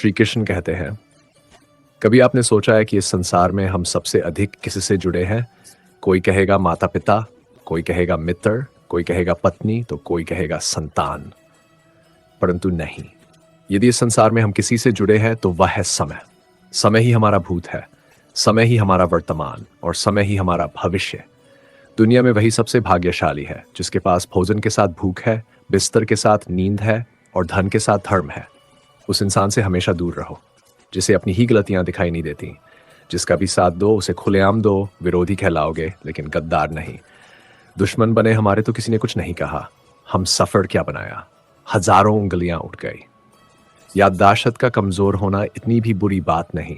श्री कृष्ण कहते हैं, कभी आपने सोचा है कि इस संसार में हम सबसे अधिक किससे जुड़े हैं? कोई कहेगा माता पिता, कोई कहेगा मित्र, कोई कहेगा पत्नी, तो कोई कहेगा संतान। परंतु नहीं, यदि इस संसार में हम किसी से जुड़े हैं तो वह है समय। समय ही हमारा भूत है, समय ही हमारा वर्तमान और समय ही हमारा भविष्य। दुनिया में वही सबसे भाग्यशाली है जिसके पास भोजन के साथ भूख है, बिस्तर के साथ नींद है और धन के साथ धर्म है। उस इंसान से हमेशा दूर रहो जिसे अपनी ही गलतियां दिखाई नहीं देती। जिसका भी साथ दो उसे खुलेआम दो, विरोधी कहलाओगे लेकिन गद्दार नहीं। दुश्मन बने हमारे तो किसी ने कुछ नहीं कहा, हम सफर क्या बनाया, हजारों उंगलियां उठ गई। याददाश्त का कमजोर होना इतनी भी बुरी बात नहीं।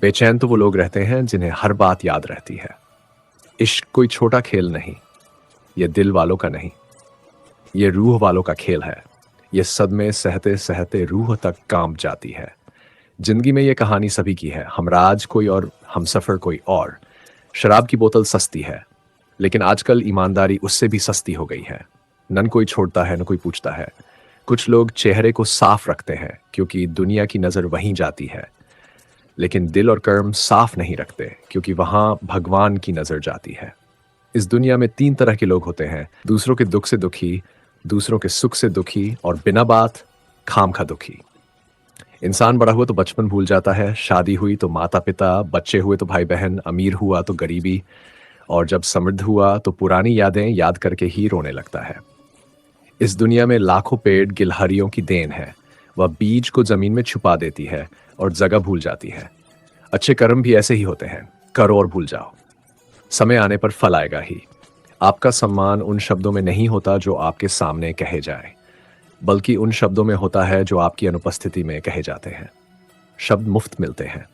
बेचैन तो वो लोग रहते हैं जिन्हें हर बात याद रहती है। इश्क कोई छोटा खेल नहीं, ये दिल वालों का नहीं, ये रूह वालों का खेल है। ये सदमे सहते सहते रूह तक कांप जाती है। जिंदगी में ये कहानी सभी की है, हमराज कोई और हम सफर कोई और। शराब की बोतल सस्ती है, लेकिन आजकल ईमानदारी उससे भी सस्ती हो गई है। नन कोई छोड़ता है न कोई पूछता है। कुछ लोग चेहरे को साफ रखते हैं क्योंकि दुनिया की नजर वहीं जाती है, लेकिन दिल और कर्म साफ नहीं रखते क्योंकि वहां भगवान की नजर जाती है। इस दुनिया में 3 तरह के लोग होते हैं, दूसरों के दुख से दुखी, दूसरों के सुख से दुखी और बिना बात खामखा दुखी। इंसान बड़ा हुआ तो बचपन भूल जाता है, शादी हुई तो माता पिता, बच्चे हुए तो भाई बहन, अमीर हुआ तो गरीबी, और जब समृद्ध हुआ तो पुरानी यादें याद करके ही रोने लगता है। इस दुनिया में लाखों पेड़ गिलहरियों की देन है। वह बीज को जमीन में छुपा देती है और जगह भूल जाती है। अच्छे कर्म भी ऐसे ही होते हैं, करो और भूल जाओ, समय आने पर फल आएगा ही। आपका सम्मान उन शब्दों में नहीं होता जो आपके सामने कहे जाए, बल्कि उन शब्दों में होता है जो आपकी अनुपस्थिति में कहे जाते हैं। शब्द मुफ्त मिलते हैं,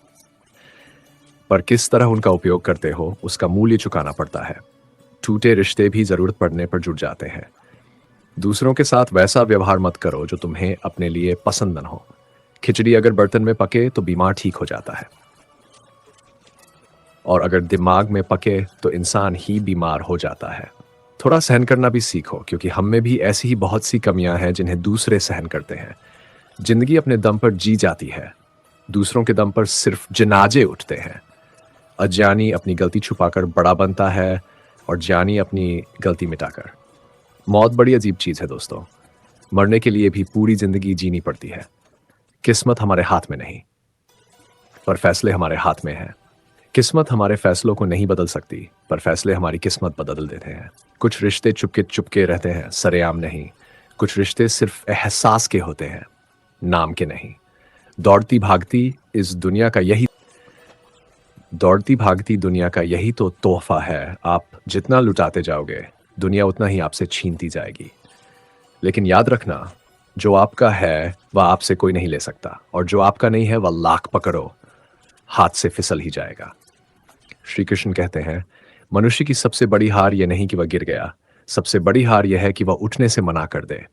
पर किस तरह उनका उपयोग करते हो उसका मूल्य चुकाना पड़ता है। टूटे रिश्ते भी जरूरत पड़ने पर जुड़ जाते हैं। दूसरों के साथ वैसा व्यवहार मत करो जो तुम्हें अपने लिए पसंद न हो। खिचड़ी अगर बर्तन में पके तो बीमार ठीक हो जाता है, और अगर दिमाग में पके तो इंसान ही बीमार हो जाता है। थोड़ा सहन करना भी सीखो, क्योंकि हम में भी ऐसी ही बहुत सी कमियां हैं जिन्हें दूसरे सहन करते हैं। जिंदगी अपने दम पर जी जाती है, दूसरों के दम पर सिर्फ जनाजे उठते हैं। अज्ञानी अपनी गलती छुपाकर बड़ा बनता है और ज्ञानी अपनी गलती मिटाकर। मौत बड़ी अजीब चीज है दोस्तों। मरने के लिए भी पूरी जिंदगी जीनी पड़ती है। किस्मत हमारे हाथ में नहीं, पर फैसले हमारे हाथ में हैं। किस्मत हमारे फैसलों को नहीं बदल सकती, पर फैसले हमारी किस्मत बदल देते हैं। कुछ रिश्ते चुपके चुपके रहते हैं, सरेआम नहीं। कुछ रिश्ते सिर्फ एहसास के होते हैं, नाम के नहीं। दौड़ती भागती इस दुनिया का यही दौड़ती भागती दुनिया का यही तो तोहफा है। आप जितना लुटाते जाओगे, दुनिया उतना ही आपसे छीनती जाएगी। लेकिन याद रखना, जो आपका है वह आपसे कोई नहीं ले सकता, और जो आपका नहीं है वह लाख पकड़ो हाथ से फिसल ही जाएगा। श्री कृष्ण कहते हैं, मनुष्य की सबसे बड़ी हार यह नहीं कि वह गिर गया, सबसे बड़ी हार यह है कि वह उठने से मना कर दे।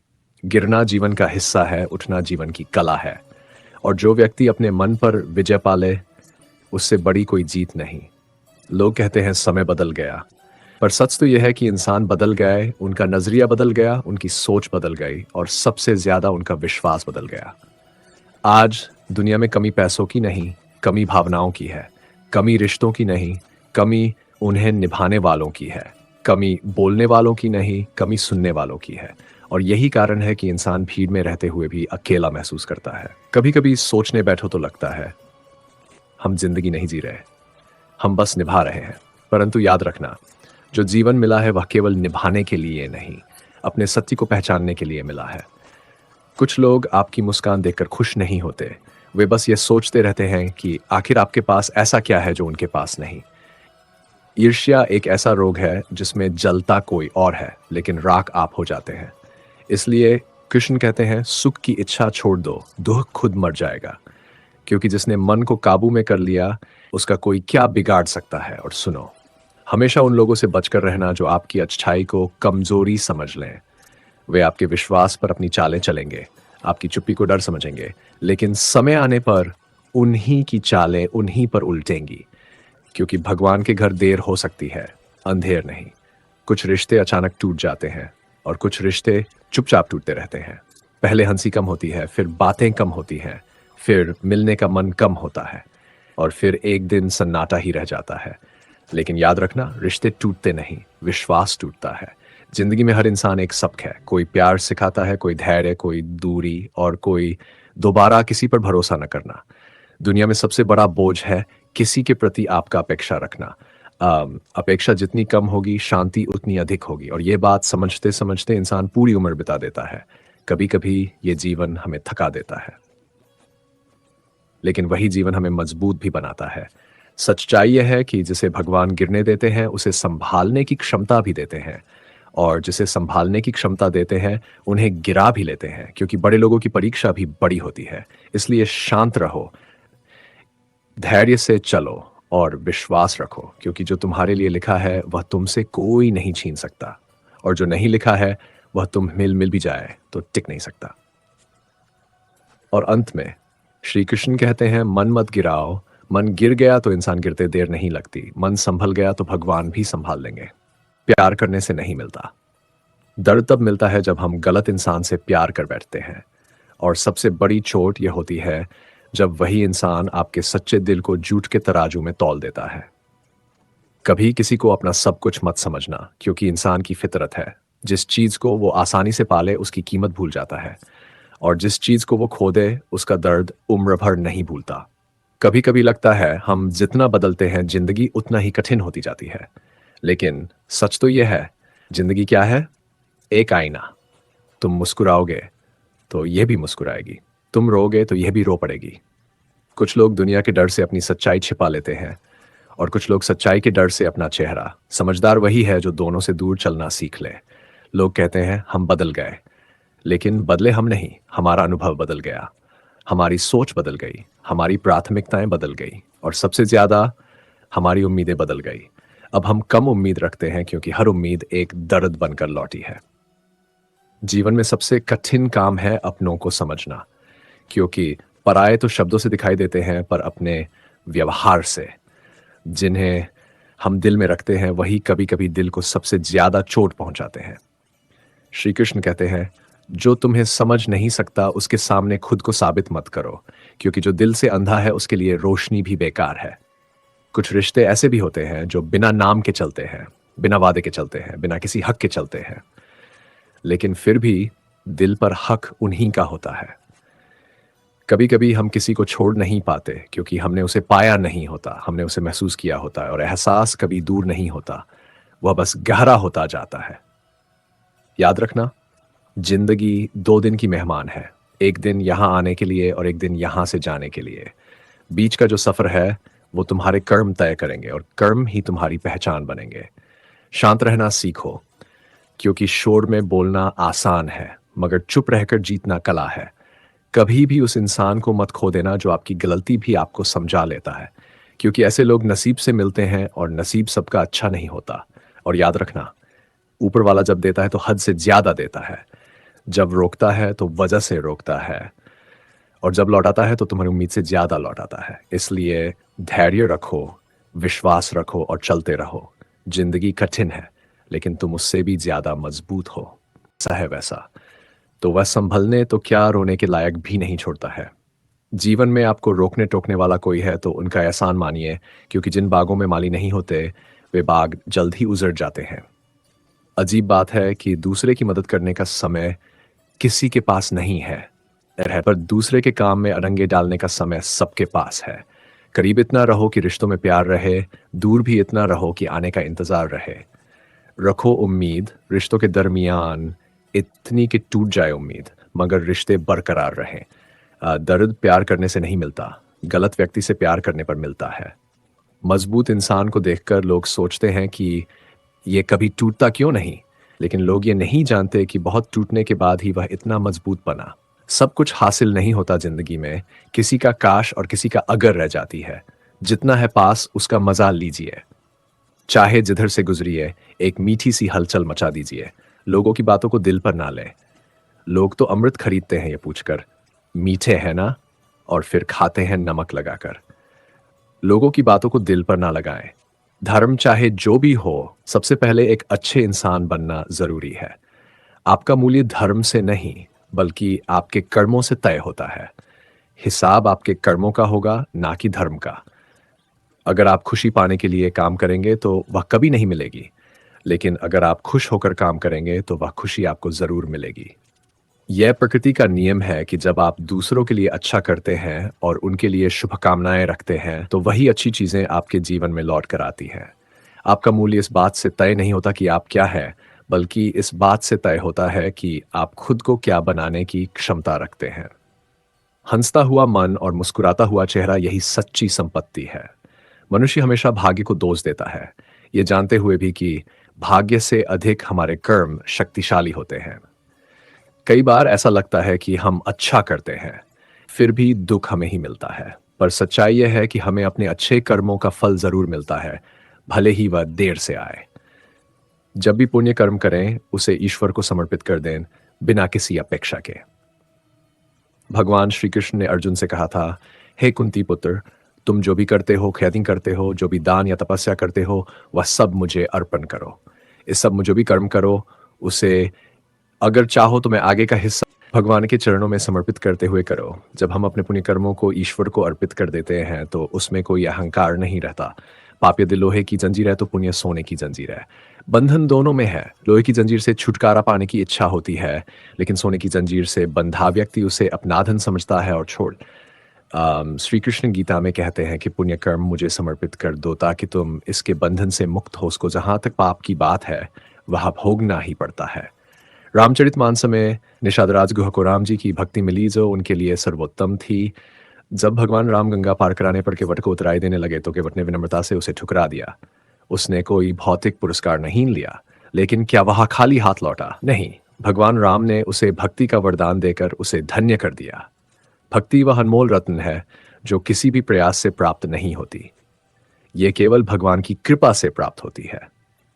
गिरना जीवन का हिस्सा है, उठना जीवन की कला है। और जो व्यक्ति अपने मन पर विजय पाले, उससे बड़ी कोई जीत नहीं। लोग कहते हैं समय बदल गया, पर सच तो यह है कि इंसान बदल गए, उनका नजरिया बदल गया, उनकी सोच बदल गई, और सबसे ज्यादा उनका विश्वास बदल गया। आज दुनिया में कमी पैसों की नहीं, कमी भावनाओं की है। कमी रिश्तों की नहीं, कमी उन्हें निभाने वालों की है। कमी बोलने वालों की नहीं, कमी सुनने वालों की है। और यही कारण है कि इंसान भीड़ में रहते हुए भी अकेला महसूस करता है। कभी कभी सोचने बैठो तो लगता है हम जिंदगी नहीं जी रहे, हम बस निभा रहे हैं। परंतु याद रखना, जो जीवन मिला है वह केवल निभाने के लिए नहीं, अपने सत्य को पहचानने के लिए मिला है। कुछ लोग आपकी मुस्कान देखकर खुश नहीं होते, वे बस ये सोचते रहते हैं कि आखिर आपके पास ऐसा क्या है जो उनके पास नहीं। ईर्ष्या एक ऐसा रोग है जिसमें जलता कोई और है, लेकिन राख आप हो जाते हैं। इसलिए कृष्ण कहते हैं, सुख की इच्छा छोड़ दो, दुख खुद मर जाएगा। क्योंकि जिसने मन को काबू में कर लिया, उसका कोई क्या बिगाड़ सकता है। और सुनो, हमेशा उन लोगों से बचकर रहना जो आपकी अच्छाई को कमजोरी समझ लें। वे आपके विश्वास पर अपनी चालें चलेंगे, आपकी चुप्पी को डर समझेंगे, लेकिन समय आने पर उन्हीं की चालें उन्हीं पर उल्टेंगी। क्योंकि भगवान के घर देर हो सकती है, अंधेर नहीं। कुछ रिश्ते अचानक टूट जाते हैं और कुछ रिश्ते चुपचाप टूटते रहते हैं। पहले हंसी कम होती है, फिर बातें कम होती हैं, फिर मिलने का मन कम होता है और फिर एक दिन सन्नाटा ही रह जाता है। लेकिन याद रखना, रिश्ते टूटते नहीं, विश्वास टूटता है। जिंदगी में हर इंसान एक सबक है, कोई प्यार सिखाता है, कोई धैर्य, कोई दूरी और कोई दोबारा किसी पर भरोसा न करना। दुनिया में सबसे बड़ा बोझ है किसी के प्रति आपका अपेक्षा रखना। अपेक्षा जितनी कम होगी, शांति उतनी अधिक होगी, और ये बात समझते समझते इंसान पूरी उम्र बिता देता है। कभी कभी ये जीवन हमें थका देता है, लेकिन वही जीवन हमें मजबूत भी बनाता है। सच्चाई यह है कि जिसे भगवान गिरने देते हैं उसे संभालने की क्षमता भी देते हैं, और जिसे संभालने की क्षमता देते हैं उन्हें गिरा भी लेते हैं, क्योंकि बड़े लोगों की परीक्षा भी बड़ी होती है। इसलिए शांत रहो, धैर्य से चलो और विश्वास रखो, क्योंकि जो तुम्हारे लिए लिखा है वह तुमसे कोई नहीं छीन सकता, और जो नहीं लिखा है वह तुम मिल भी जाए तो टिक नहीं सकता। और अंत में श्री कृष्ण कहते हैं, मन मत गिराओ। मन गिर गया तो इंसान गिरते देर नहीं लगती, मन संभल गया तो भगवान भी संभाल लेंगे। प्यार करने से नहीं मिलता, दर्द तब मिलता है जब हम गलत इंसान से प्यार कर बैठते हैं, और सबसे बड़ी चोट यह होती है जब वही इंसान आपके सच्चे दिल को झूठ के तराजू में तौल देता है। कभी किसी को अपना सब कुछ मत समझना, क्योंकि इंसान की फितरत है, जिस चीज को वो आसानी से पाले उसकी कीमत भूल जाता है, और जिस चीज को वो खो दे उसका दर्द उम्र भर नहीं भूलता। कभी कभी लगता है हम जितना बदलते हैं जिंदगी उतना ही कठिन होती जाती है, लेकिन सच तो यह है, जिंदगी क्या है? एक आईना। तुम मुस्कुराओगे तो यह भी मुस्कुराएगी, तुम रोगे तो यह भी रो पड़ेगी। कुछ लोग दुनिया के डर से अपनी सच्चाई छिपा लेते हैं, और कुछ लोग सच्चाई के डर से अपना चेहरा। समझदार वही है जो दोनों से दूर चलना सीख ले। लोग कहते हैं हम बदल गए, लेकिन बदले हम नहीं, हमारा अनुभव बदल गया, हमारी सोच बदल गई, हमारी प्राथमिकताएं बदल गई, और सबसे ज्यादा हमारी उम्मीदें बदल गई। अब हम कम उम्मीद रखते हैं, क्योंकि हर उम्मीद एक दर्द बनकर लौटी है। जीवन में सबसे कठिन काम है अपनों को समझना, क्योंकि पराये तो शब्दों से दिखाई देते हैं, पर अपने व्यवहार से। जिन्हें हम दिल में रखते हैं वही कभी कभी दिल को सबसे ज्यादा चोट पहुंचाते हैं। श्री कृष्ण कहते हैं, जो तुम्हें समझ नहीं सकता उसके सामने खुद को साबित मत करो, क्योंकि जो दिल से अंधा है उसके लिए रोशनी भी बेकार है। कुछ रिश्ते ऐसे भी होते हैं जो बिना नाम के चलते हैं, बिना वादे के चलते हैं, बिना किसी हक के चलते हैं, लेकिन फिर भी दिल पर हक उन्हीं का होता है। कभी कभी हम किसी को छोड़ नहीं पाते क्योंकि हमने उसे पाया नहीं होता, हमने उसे महसूस किया होता है, और एहसास कभी दूर नहीं होता, वह बस गहरा होता जाता है। याद रखना, जिंदगी 2 दिन की मेहमान है, एक दिन यहां आने के लिए और एक दिन यहां से जाने के लिए। बीच का जो सफर है वो तुम्हारे कर्म तय करेंगे, और कर्म ही तुम्हारी पहचान बनेंगे। शांत रहना सीखो, क्योंकि शोर में बोलना आसान है, मगर चुप रहकर जीतना कला है। कभी भी उस इंसान को मत खो देना जो आपकी गलती भी आपको समझा लेता है, क्योंकि ऐसे लोग नसीब से मिलते हैं, और नसीब सबका अच्छा नहीं होता। और याद रखना, ऊपर वाला जब देता है तो हद से ज्यादा देता है, जब रोकता है तो वजह से रोकता है, और जब लौटाता है तो तुम्हारी उम्मीद से ज्यादा लौटाता है। इसलिए धैर्य रखो, विश्वास रखो और चलते रहो। जिंदगी कठिन है, लेकिन तुम उससे भी ज्यादा मजबूत हो। ऐसा है वैसा तो वह संभलने तो क्या, रोने के लायक भी नहीं छोड़ता है। जीवन में आपको रोकने टोकने वाला कोई है तो उनका एहसान मानिए, क्योंकि जिन बागों में माली नहीं होते वे बाग जल्द ही उजड़ जाते हैं। अजीब बात है कि दूसरे की मदद करने का समय किसी के पास नहीं है, पर दूसरे के काम में अड़ंगे डालने का समय सबके पास है। करीब इतना रहो कि रिश्तों में प्यार रहे, दूर भी इतना रहो कि आने का इंतजार रहे। रखो उम्मीद रिश्तों के दरमियान, इतनी कि टूट जाए उम्मीद, मगर रिश्ते बरकरार रहें। दर्द प्यार करने से नहीं मिलता, गलत व्यक्ति से प्यार करने पर मिलता है। मजबूत इंसान को देखकर लोग सोचते हैं कि ये कभी टूटता क्यों नहीं, लेकिन लोग ये नहीं जानते कि बहुत टूटने के बाद ही वह इतना मजबूत बना। सब कुछ हासिल नहीं होता जिंदगी में, किसी का काश और किसी का अगर रह जाती है। जितना है पास उसका मजा लीजिए, चाहे जिधर से गुजरिए एक मीठी सी हलचल मचा दीजिए। लोगों की बातों को दिल पर ना ले। लोग तो अमृत खरीदते हैं ये पूछकर, मीठे हैं ना, और फिर खाते हैं नमक लगाकर। लोगों की बातों को दिल पर ना लगाएं। धर्म चाहे जो भी हो, सबसे पहले एक अच्छे इंसान बनना जरूरी है। आपका मूल्य धर्म से नहीं बल्कि आपके कर्मों से तय होता है। हिसाब आपके कर्मों का होगा, ना कि धर्म का। अगर आप खुशी पाने के लिए काम करेंगे तो वह कभी नहीं मिलेगी, लेकिन अगर आप खुश होकर काम करेंगे तो वह खुशी आपको ज़रूर मिलेगी। यह प्रकृति का नियम है कि जब आप दूसरों के लिए अच्छा करते हैं और उनके लिए शुभकामनाएं रखते हैं, तो वही अच्छी चीज़ें आपके जीवन में लौट कर आती हैं। आपका मूल्य इस बात से तय नहीं होता कि आप क्या हैं, बल्कि इस बात से तय होता है कि आप खुद को क्या बनाने की क्षमता रखते हैं। हंसता हुआ मन और मुस्कुराता हुआ चेहरा यही सच्ची संपत्ति है। मनुष्य हमेशा भाग्य को दोष देता है, ये जानते हुए भी कि भाग्य से अधिक हमारे कर्म शक्तिशाली होते हैं। कई बार ऐसा लगता है कि हम अच्छा करते हैं, फिर भी दुख हमें ही मिलता है। पर सच्चाई यह है कि हमें अपने अच्छे कर्मों का फल ज़रूर मिलता है, भले ही वह देर से आए। जब भी पुण्य कर्म करें, उसे ईश्वर को समर्पित कर दें, बिना किसी अपेक्षा के। भगवान श्री कृष्ण ने अर्जुन से कहा था, हे कुंती पुत्र, तुम जो भी करते हो, ख्याति करते हो, जो भी दान या तपस्या करते हो, वह सब मुझे अर्पण करो। इस सब में जो भी कर्म करो, उसे अगर चाहो तो मैं आगे का हिस्सा भगवान के चरणों में समर्पित करते हुए करो। जब हम अपने पुण्य कर्मों को ईश्वर को अर्पित कर देते हैं, तो उसमें कोई अहंकार नहीं रहता। पाप यदि लोहे की जंजीर है, तो पुण्य सोने की जंजीर है। बंधन दोनों में है। लोहे की जंजीर से छुटकारा पाने की इच्छा होती है, लेकिन सोने की जंजीर से बंधा व्यक्ति उसे अपना धन समझता है और छोड़। श्री कृष्ण गीता में कहते हैं कि पुण्य कर्म मुझे समर्पित कर दो, ताकि तुम इसके बंधन से मुक्त हो सको। जहां तक पाप की बात है, वह भोगना ही पड़ता है। रामचरितमानस में निषाद राजगुह को राम जी की भक्ति मिली, जो उनके लिए सर्वोत्तम थी। जब भगवान राम गंगा पार कराने पर केवट को उतराई देने लगे, तो केवट ने विनम्रता से उसे ठुकरा दिया। उसने कोई भौतिक पुरस्कार नहीं लिया, लेकिन क्या वह खाली हाथ लौटा? नहीं। भगवान राम ने उसे भक्ति का वरदान देकर उसे धन्य कर दिया। भक्ति वह अनमोल रत्न है जो किसी भी प्रयास से प्राप्त नहीं होती। ये केवल भगवान की कृपा से प्राप्त होती है।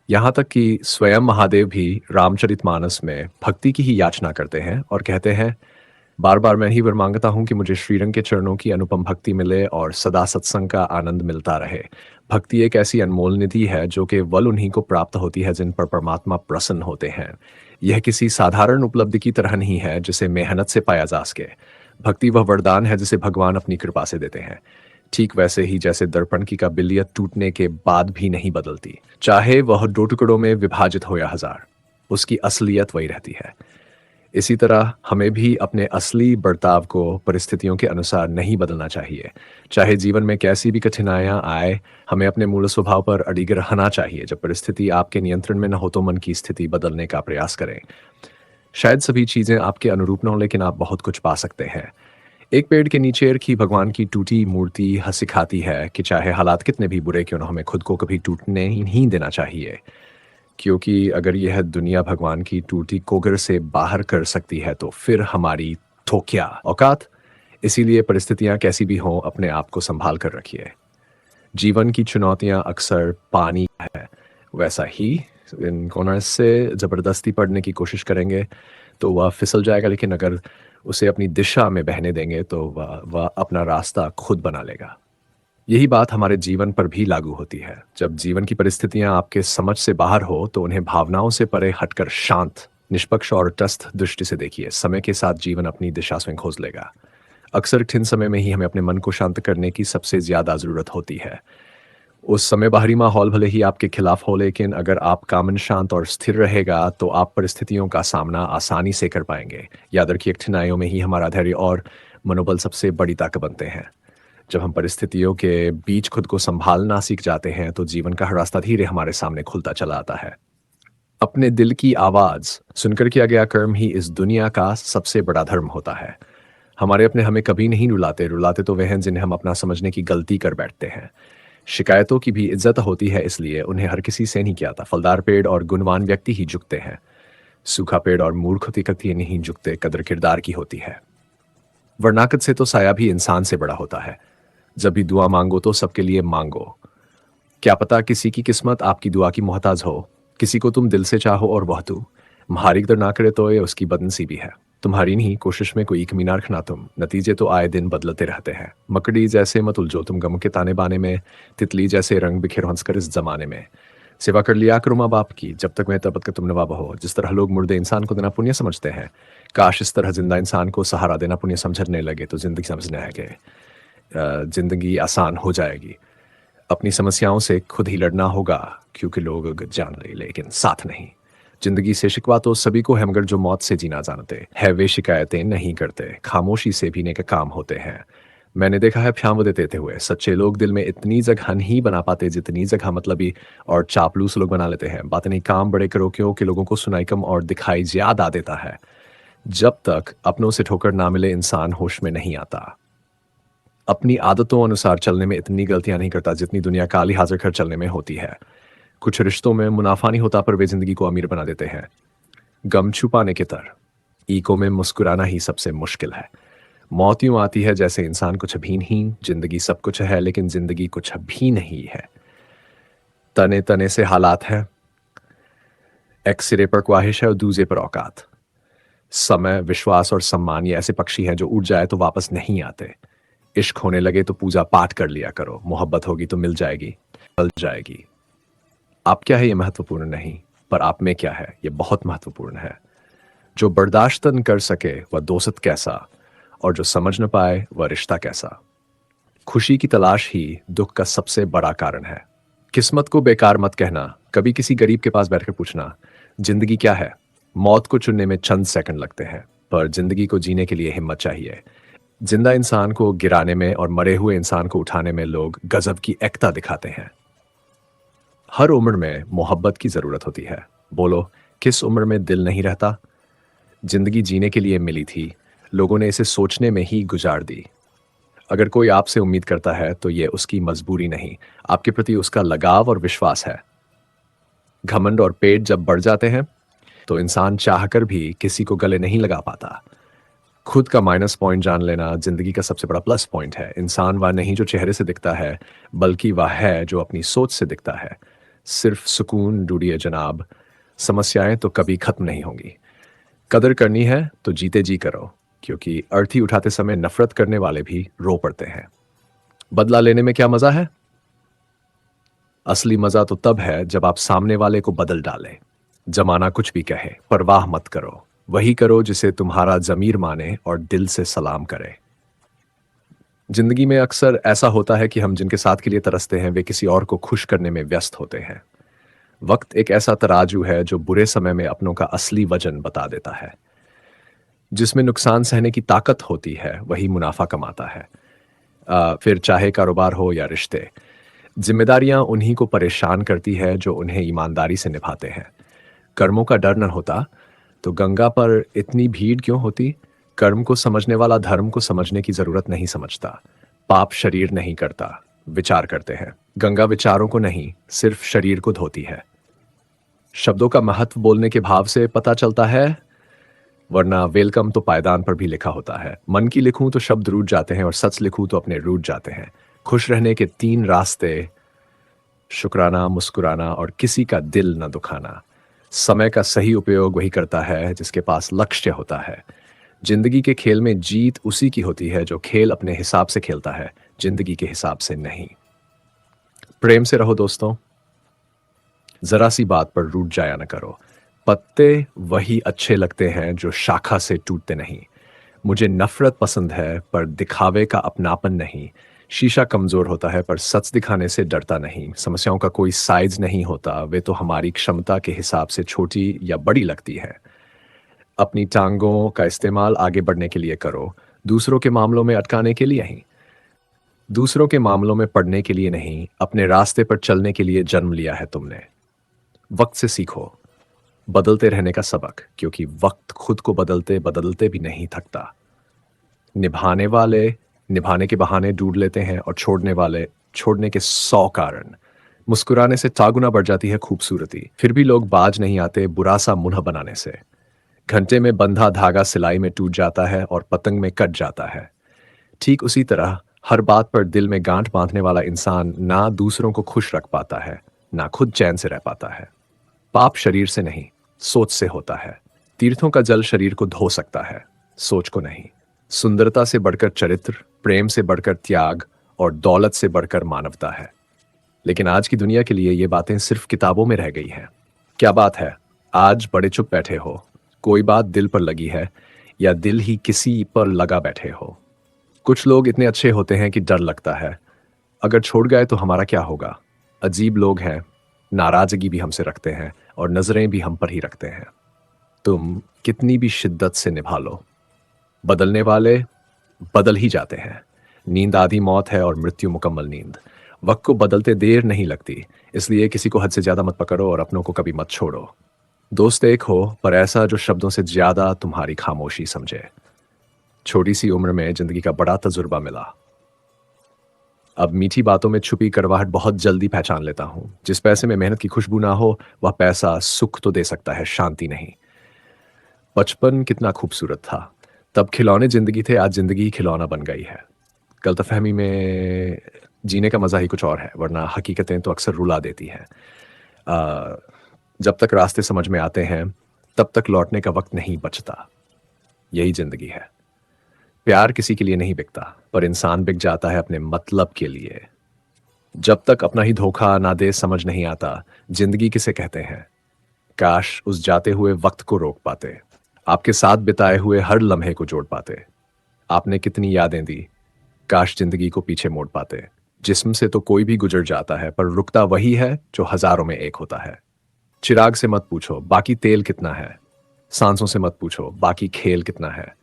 यहाँ तक कि स्वयं महादेव भी रामचरितमानस में भक्ति की ही याचना करते हैं और कहते हैं, बार बार मैं ही वर मांगता हूँ कि मुझे श्रीरंग के चरणों की अनुपम भक्ति मिले और सदा सत्संग का आनंद मिलता रहे। भक्ति एक ऐसी अनमोल निधि है जो केवल उन्हीं को प्राप्त होती है जिन पर परमात्मा प्रसन्न होते हैं। यह किसी साधारण उपलब्धि की तरह नहीं है जिसे मेहनत से पाया जा सके। भक्ति वह वरदान है जिसे भगवान अपनी कृपा से देते हैं। ठीक वैसे ही जैसे दर्पण की काबिलियत टूटने के बाद भी नहीं बदलती, चाहे वह 2 टुकड़ों में विभाजित हो या 1000, उसकी असलियत वही रहती है। इसी तरह हमें भी अपने असली बर्ताव को परिस्थितियों के अनुसार नहीं बदलना चाहिए। चाहे जीवन में कैसी भी कठिनाइयां आए, हमें अपने मूल स्वभाव पर अडिग रहना चाहिए। जब परिस्थिति आपके नियंत्रण में न हो, तो मन की स्थिति बदलने का प्रयास करें। शायद सभी चीजें आपके अनुरूप न हो, लेकिन आप बहुत कुछ पा सकते हैं। एक पेड़ के नीचे रखी भगवान की टूटी मूर्ति सिखाती है कि चाहे हालात कितने भी बुरे क्यों न हो, हमें खुद को कभी टूटने ही नहीं देना चाहिए। क्योंकि अगर यह दुनिया भगवान की टूटी कोगर से बाहर कर सकती है, तो फिर हमारी तो क्या औकात। इसीलिए परिस्थितियां कैसी भी हों, अपने आप को संभाल कर रखिए। जीवन की चुनौतियां अक्सर पानी है, वैसा ही इन कॉर्नर्स से ज़बरदस्ती पढ़ने की कोशिश करेंगे तो वह फिसल जाएगा, लेकिन अगर उसे अपनी दिशा में बहने देंगे तो वह अपना रास्ता खुद बना लेगा। यही बात हमारे जीवन पर भी लागू होती है। जब जीवन की परिस्थितियां आपके समझ से बाहर हो, तो उन्हें भावनाओं से परे हटकर शांत, निष्पक्ष और तटस्थ दृष्टि से देखिए। समय के साथ जीवन अपनी दिशा स्वयं खोज लेगा। अक्सर कठिन समय में ही हमें अपने मन को शांत करने की सबसे ज्यादा जरूरत होती है। उस समय बाहरी माहौल भले ही आपके खिलाफ हो, लेकिन अगर आप का मन शांत और स्थिर रहेगा, तो आप परिस्थितियों का सामना आसानी से कर पाएंगे। याद रखिए, कठिनाइयों में ही हमारा धैर्य और मनोबल सबसे बड़ी ताकत बनते हैं। जब हम परिस्थितियों के बीच खुद को संभालना सीख जाते हैं, तो जीवन का हर रास्ता धीरे हमारे सामने खुलता चला आता है। अपने दिल की आवाज सुनकर किया गया कर्म ही इस दुनिया का सबसे बड़ा धर्म होता है। हमारे अपने हमें कभी नहीं रुलाते। रुलाते तो वे हैं जिन्हें हम अपना समझने की गलती कर बैठते हैं। शिकायतों की भी इज्जत होती है, इसलिए उन्हें हर किसी से नहीं किया था। फलदार पेड़ और गुणवान व्यक्ति ही झुकते हैं। सूखा पेड़ और मूर्ख व्यक्ति नहीं झुकते। कदर किरदार की होती है। वर्णाकत से तो साया भी इंसान से बड़ा होता है। जब भी दुआ मांगो तो सबके लिए मांगो। क्या पता किसी की किस्मत आपकी दुआ की मोहताज हो। किसी को तुम दिल से चाहो और वह तुम्हारी कदर ना करे, तो ये उसकी बदनसीबी है। तुम्हारी नहीं कोशिश में कोई कमी ना रखना तुम। नतीजे तो आए दिन बदलते रहते हैं। मकड़ी जैसे मत उलझो तुम गम के ताने बाने में। तितली जैसे रंग बिखेर हंसकर इस जमाने में। सेवा कर लिया करो माँ बाप की, जब तक मैं तब तक तुम नवाब हो। जिस तरह लोग मुर्दे इंसान को देना पुण्य समझते हैं, काश इस तरह जिंदा इंसान को सहारा देना पुण्य समझने लगे तो जिंदगी समझने है कि जिंदगी आसान हो जाएगी। अपनी समस्याओं से खुद ही लड़ना होगा, क्योंकि लोग जान रहे लेकिन साथ नहीं। जिंदगी से शिकवा तो सभी को है, मगर जो मौत से जीना जानते हैं वे शिकायतें नहीं करते, खामोशी से भी नेक काम होते हैं। मैंने देखा है फ्याम देते हुए सच्चे लोग दिल में इतनी जगह नहीं बना पाते जितनी जगह मतलबी और चापलूस लोग बना लेते हैं। बातें नहीं, काम बड़े करो क्योंकि लोगों को सुनाई कम और दिखाई ज्यादा देता है। जब तक अपनों से ठोकर ना मिले इंसान होश में नहीं आता। अपनी आदतों अनुसार चलने में इतनी गलतियां नहीं करता जितनी दुनिया काली हाजिर कर चलने में होती है। कुछ रिश्तों में मुनाफा नहीं होता पर वे जिंदगी को अमीर बना देते हैं। गम छुपाने के तर ईको में मुस्कुराना ही सबसे मुश्किल है। मौत यूं आती है जैसे इंसान कुछ भी नहीं, जिंदगी सब कुछ है लेकिन जिंदगी कुछ भी नहीं है। तने तने से हालात है, एक सिरे पर ख्वाहिश है और दूसरे पर औकात। समय, विश्वास और सम्मान ये ऐसे पक्षी हैं जो उड़ जाए तो वापस नहीं आते। इश्क होने लगे तो पूजा पाठ कर लिया करो, मोहब्बत होगी तो मिल जाएगी, मिल जाएगी। आप क्या है ये महत्वपूर्ण नहीं, पर आप में क्या है ये बहुत महत्वपूर्ण है। जो बर्दाश्त न कर सके वह दोस्त कैसा, और जो समझ न पाए वह रिश्ता कैसा। खुशी की तलाश ही दुख का सबसे बड़ा कारण है। किस्मत को बेकार मत कहना, कभी किसी गरीब के पास बैठकर पूछना जिंदगी क्या है। मौत को चुनने में चंद सेकंड लगते हैं, पर जिंदगी को जीने के लिए हिम्मत चाहिए। जिंदा इंसान को गिराने में और मरे हुए इंसान को उठाने में लोग गजब की एकता दिखाते हैं। हर उम्र में मोहब्बत की जरूरत होती है। बोलो, किस उम्र में दिल नहीं रहता। जिंदगी जीने के लिए मिली थी, लोगों ने इसे सोचने में ही गुजार दी। अगर कोई आपसे उम्मीद करता है तो यह उसकी मजबूरी नहीं, आपके प्रति उसका लगाव और विश्वास है। घमंड और पेट जब बढ़ जाते हैं तो इंसान चाहकर भी किसी को गले नहीं लगा पाता। खुद का माइनस पॉइंट जान लेना जिंदगी का सबसे बड़ा प्लस पॉइंट है। इंसान वह नहीं जो चेहरे से दिखता है, बल्कि वह है जो अपनी सोच से दिखता है। सिर्फ सुकून ढूंढिए जनाब, समस्याएं तो कभी खत्म नहीं होंगी। कदर करनी है तो जीते जी करो, क्योंकि अर्थी उठाते समय नफरत करने वाले भी रो पड़ते हैं। बदला लेने में क्या मजा है? असली मजा तो तब है जब आप सामने वाले को बदल डालें। जमाना कुछ भी कहे, परवाह मत करो, वही करो जिसे तुम्हारा जमीर माने और दिल से सलाम करे। जिंदगी में अक्सर ऐसा होता है कि हम जिनके साथ के लिए तरसते हैं वे किसी और को खुश करने में व्यस्त होते हैं। वक्त एक ऐसा तराजू है जो बुरे समय में अपनों का असली वजन बता देता है। जिसमें नुकसान सहने की ताकत होती है वही मुनाफा कमाता है। फिर चाहे कारोबार हो या रिश्ते। जिम्मेदारियां उन्हीं को परेशान करती है जो उन्हें ईमानदारी से निभाते हैं। कर्मों का डर न होता तो गंगा पर इतनी भीड़ क्यों होती। कर्म को समझने वाला धर्म को समझने की जरूरत नहीं समझता। पाप शरीर नहीं करता, विचार करते हैं। गंगा विचारों को नहीं, सिर्फ शरीर को धोती है। शब्दों का महत्व बोलने के भाव से पता चलता है, वरना वेलकम तो पायदान पर भी लिखा होता है। मन की लिखूं तो शब्द रूठ जाते हैं और सच लिखूं तो अपने रूठ जाते हैं। खुश रहने के 3 रास्ते, शुक्राना, मुस्कुराना और किसी का दिल न दुखाना। समय का सही उपयोग वही करता है जिसके पास लक्ष्य होता है। जिंदगी के खेल में जीत उसी की होती है जो खेल अपने हिसाब से खेलता है, जिंदगी के हिसाब से नहीं। प्रेम से रहो दोस्तों, जरा सी बात पर रूठ जाया न करो। पत्ते वही अच्छे लगते हैं जो शाखा से टूटते नहीं। मुझे नफरत पसंद है पर दिखावे का अपनापन नहीं। शीशा कमजोर होता है पर सच दिखाने से डरता नहीं। समस्याओं का कोई साइज नहीं होता, वे तो हमारी क्षमता के हिसाब से छोटी या बड़ी लगती है। अपनी टांगों का इस्तेमाल आगे बढ़ने के लिए करो, दूसरों के मामलों में अटकाने के लिए नहीं। दूसरों के मामलों में पड़ने के लिए नहीं, अपने रास्ते पर चलने के लिए जन्म लिया है तुमने। वक्त से सीखो बदलते रहने का सबक, क्योंकि वक्त खुद को बदलते बदलते भी नहीं थकता। निभाने वाले निभाने के बहाने ढूंढ लेते हैं और छोड़ने वाले छोड़ने के 100 कारण। मुस्कुराने से चागुना बढ़ जाती है खूबसूरती, फिर भी लोग बाज नहीं आते बुरा सा मुंह बनाने से। घंटे में बंधा धागा सिलाई में टूट जाता है और पतंग में कट जाता है। ठीक उसी तरह हर बात पर दिल में गांठ बांधने वाला इंसान ना दूसरों को खुश रख पाता है, ना खुद चैन से रह पाता है। पाप शरीर से नहीं, सोच से होता है। तीर्थों का जल शरीर को धो सकता है, सोच को नहीं। सुंदरता से बढ़कर चरित्र, प्रेम से बढ़कर त्याग और दौलत से बढ़कर मानवता है। लेकिन आज की दुनिया के लिए ये बातें सिर्फ किताबों में रह गई हैं। क्या बात है? आज बड़े चुप बैठे हो, कोई बात दिल पर लगी है या दिल ही किसी पर लगा बैठे हो। कुछ लोग इतने अच्छे होते हैं कि डर लगता है, अगर छोड़ गए तो हमारा क्या होगा। अजीब लोग हैं, नाराजगी भी हमसे रखते हैं और नजरें भी हम पर ही रखते हैं। तुम कितनी भी शिद्दत से निभा लो, बदलने वाले बदल ही जाते हैं। नींद आधी मौत है और मृत्यु मुकम्मल नींद। वक्त को बदलते देर नहीं लगती, इसलिए किसी को हद से ज्यादा मत पकड़ो और अपनों को कभी मत छोड़ो। दोस्त एक हो, पर ऐसा जो शब्दों से ज्यादा तुम्हारी खामोशी समझे। छोटी सी उम्र में जिंदगी का बड़ा तजुर्बा मिला, अब मीठी बातों में छुपी कड़वाहट बहुत जल्दी पहचान लेता हूं। जिस पैसे में मेहनत की खुशबू ना हो, वह पैसा सुख तो दे सकता है, शांति नहीं। बचपन कितना खूबसूरत था, तब खिलौने जिंदगी थे, आज जिंदगी ही खिलौना बन गई है। गलतफहमी में जीने का मजा ही कुछ और है, वरना हकीकतें तो अक्सर रुला देती हैं। जब तक रास्ते समझ में आते हैं, तब तक लौटने का वक्त नहीं बचता। यही जिंदगी है। प्यार किसी के लिए नहीं बिकता, पर इंसान बिक जाता है अपने मतलब के लिए। जब तक अपना ही धोखा ना दे समझ नहीं आता जिंदगी किसे कहते हैं। काश उस जाते हुए वक्त को रोक पाते, आपके साथ बिताए हुए हर लम्हे को जोड़ पाते। आपने कितनी यादें दी, काश जिंदगी को पीछे मोड़ पाते। जिस्म से तो कोई भी गुजर जाता है, पर रुकता वही है जो हजारों में एक होता है। चिराग से मत पूछो बाकी तेल कितना है, सांसों से मत पूछो बाकी खेल कितना है।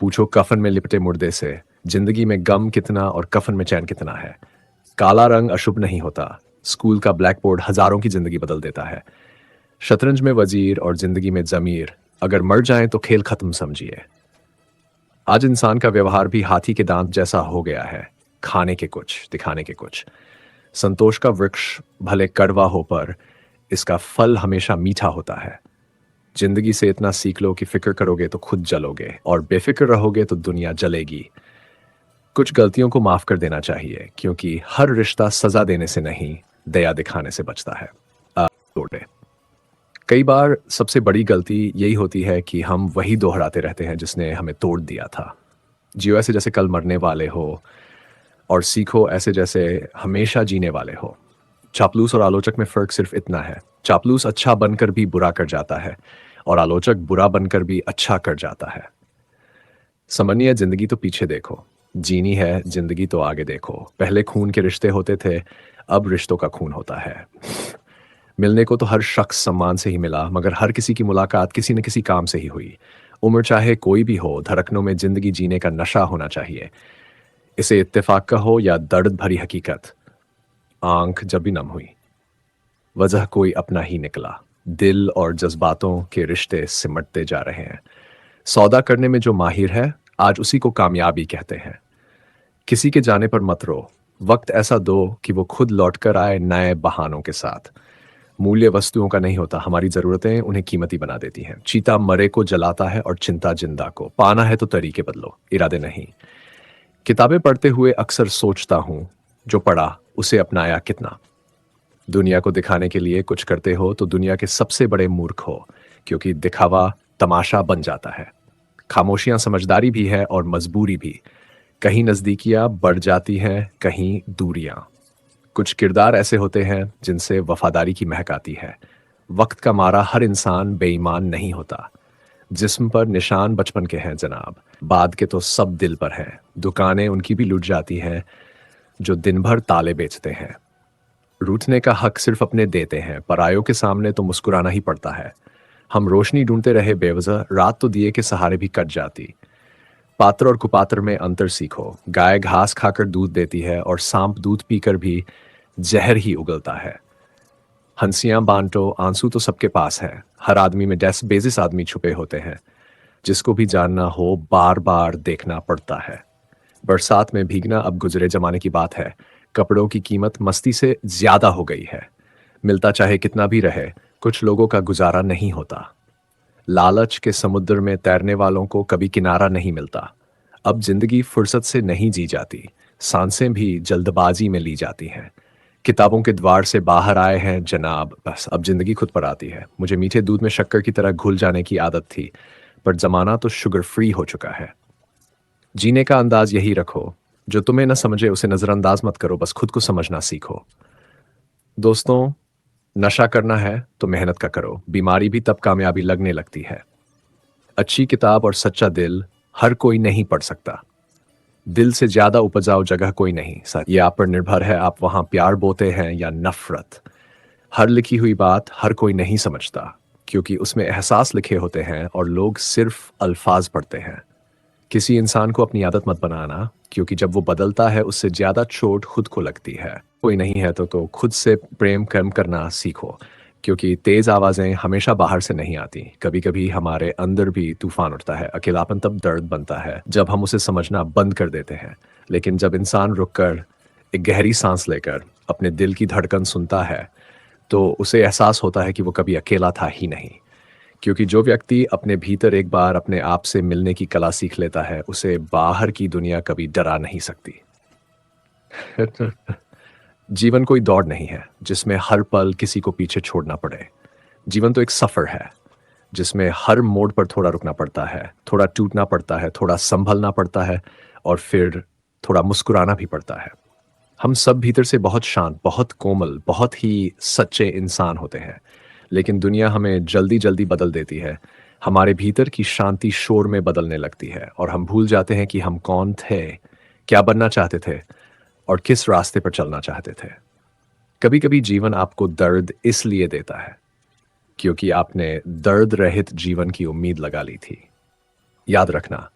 पूछो कफन में लिपटे मुर्दे से, जिंदगी में गम कितना और कफन में चैन कितना है। काला रंग अशुभ नहीं होता, स्कूल का ब्लैक बोर्ड हजारों की जिंदगी बदल देता है। शतरंज में वजीर और जिंदगी में जमीर, अगर मर जाएं तो खेल खत्म समझिए। आज इंसान का व्यवहार भी हाथी के दांत जैसा हो गया है, खाने के कुछ दिखाने के कुछ। संतोष का वृक्ष भले कड़वा हो, पर इसका फल हमेशा मीठा होता है। जिंदगी से इतना सीख लो कि फिक्र करोगे तो खुद जलोगे, और बेफिक्र रहोगे तो दुनिया जलेगी। कुछ गलतियों को माफ कर देना चाहिए, क्योंकि हर रिश्ता सजा देने से नहीं, दया दिखाने से बचता है। तोड़े कई बार सबसे बड़ी गलती यही होती है कि हम वही दोहराते रहते हैं जिसने हमें तोड़ दिया था। जियो ऐसे जैसे कल मरने वाले हो, और सीखो ऐसे जैसे हमेशा जीने वाले हो। चापलूस और आलोचक में फर्क सिर्फ इतना है, चापलूस अच्छा बनकर भी बुरा कर जाता है, और आलोचक बुरा बनकर भी अच्छा कर जाता है। समझिए जिंदगी तो पीछे देखो, जीनी है जिंदगी तो आगे देखो। पहले खून के रिश्ते होते थे, अब रिश्तों का खून होता है। मिलने को तो हर शख्स सम्मान से ही मिला, मगर हर किसी की मुलाकात किसी न किसी काम से ही हुई। उम्र चाहे कोई भी हो, धड़कनों में जिंदगी जीने का नशा होना चाहिए। इसे इत्तेफाक का हो या दर्द भरी हकीकत, आंख जब भी नम हुई, वजह कोई अपना ही निकला। दिल और जज्बातों के रिश्ते सिमटते जा रहे हैं। सौदा करने में जो माहिर है, आज उसी को कामयाबी कहते हैं। किसी के जाने पर मत रो, वक्त ऐसा दो कि वो खुद लौट कर आए नए बहानों के साथ। मूल्य वस्तुओं का नहीं होता, हमारी जरूरतें उन्हें कीमती बना देती हैं। चीता मरे को जलाता है और चिंता जिंदा को। पाना है तो तरीके बदलो, इरादे नहीं। किताबें पढ़ते हुए अक्सर सोचता हूं, जो पढ़ा उसे अपनाया कितना। दुनिया को दिखाने के लिए कुछ करते हो तो दुनिया के सबसे बड़े मूर्ख हो, क्योंकि दिखावा तमाशा बन जाता है। खामोशियां समझदारी भी है और मजबूरी भी। कहीं नजदीकियां बढ़ जाती हैं, कहीं दूरियां। कुछ किरदार ऐसे होते हैं जिनसे वफादारी की महक आती है। वक्त का मारा हर इंसान बेईमान नहीं होता। जिस्म पर निशान बचपन के हैं जनाब, बाद के तो सब दिल पर हैं। दुकानें उनकी भी लुट जाती हैं जो दिन भर ताले बेचते हैं। रूठने का हक सिर्फ अपने देते हैं, परायों के सामने तो मुस्कुराना ही पड़ता है। हम रोशनी ढूंढते रहे बेवजह, रात तो दिए के सहारे भी कट जाती। पात्र और कुपात्र में अंतर सीखो। गाय घास खाकर दूध देती है और सांप दूध पीकर भी जहर ही उगलता है। हंसियां बांटो, आंसू तो सबके पास है। हर आदमी में डेस बेजिस आदमी छुपे होते हैं, जिसको भी जानना हो बार बार देखना पड़ता है। बरसात में भीगना अब गुजरे जमाने की बात है। कपड़ों की कीमत मस्ती से ज्यादा हो गई है। मिलता चाहे कितना भी रहे, कुछ लोगों का गुजारा नहीं होता। लालच के समुद्र में तैरने वालों को कभी किनारा नहीं मिलता। अब जिंदगी फुर्सत से नहीं जी जाती, सांसें भी जल्दबाजी में ली जाती हैं। किताबों के द्वार से बाहर आए हैं जनाब, बस अब जिंदगी खुद पर आती है। मुझे मीठे दूध में शक्कर की तरह घुल जाने की आदत थी, पर जमाना तो शुगर फ्री हो चुका है। जीने का अंदाज यही रखो, जो तुम्हें न समझे उसे नजरअंदाज मत करो, बस खुद को समझना सीखो। दोस्तों, नशा करना है तो मेहनत का करो, बीमारी भी तब कामयाबी लगने लगती है। अच्छी किताब और सच्चा दिल हर कोई नहीं पढ़ सकता। दिल से ज्यादा उपजाऊ जगह कोई नहीं। ये आप पर निर्भर है, आप वहां प्यार बोते हैं या नफरत। हर लिखी हुई बात हर कोई नहीं समझता, क्योंकि उसमें एहसास लिखे होते हैं और लोग सिर्फ अल्फाज पढ़ते हैं। किसी इंसान को अपनी आदत मत बनाना, क्योंकि जब वो बदलता है उससे ज्यादा चोट खुद को लगती है। कोई नहीं है तो खुद से प्रेम कम करना सीखो, क्योंकि तेज आवाजें हमेशा बाहर से नहीं आती। कभी कभी हमारे अंदर भी तूफान उठता है। अकेलापन तब दर्द बनता है जब हम उसे समझना बंद कर देते हैं। लेकिन जब इंसान रुककर एक गहरी सांस लेकर अपने दिल की धड़कन सुनता है, तो उसे एहसास होता है कि वो कभी अकेला था ही नहीं। क्योंकि जो व्यक्ति अपने भीतर एक बार अपने आप से मिलने की कला सीख लेता है, उसे बाहर की दुनिया कभी डरा नहीं सकती। जीवन कोई दौड़ नहीं है जिसमें हर पल किसी को पीछे छोड़ना पड़े। जीवन तो एक सफर है जिसमें हर मोड़ पर थोड़ा रुकना पड़ता है, थोड़ा टूटना पड़ता है, थोड़ा संभलना पड़ता है और फिर थोड़ा मुस्कुराना भी पड़ता है। हम सब भीतर से बहुत शांत, बहुत कोमल, बहुत ही सच्चे इंसान होते हैं, लेकिन दुनिया हमें जल्दी जल्दी बदल देती है। हमारे भीतर की शांति शोर में बदलने लगती है और हम भूल जाते हैं कि हम कौन थे, क्या बनना चाहते थे और किस रास्ते पर चलना चाहते थे। कभी कभी जीवन आपको दर्द इसलिए देता है क्योंकि आपने दर्द रहित जीवन की उम्मीद लगा ली थी। याद रखना,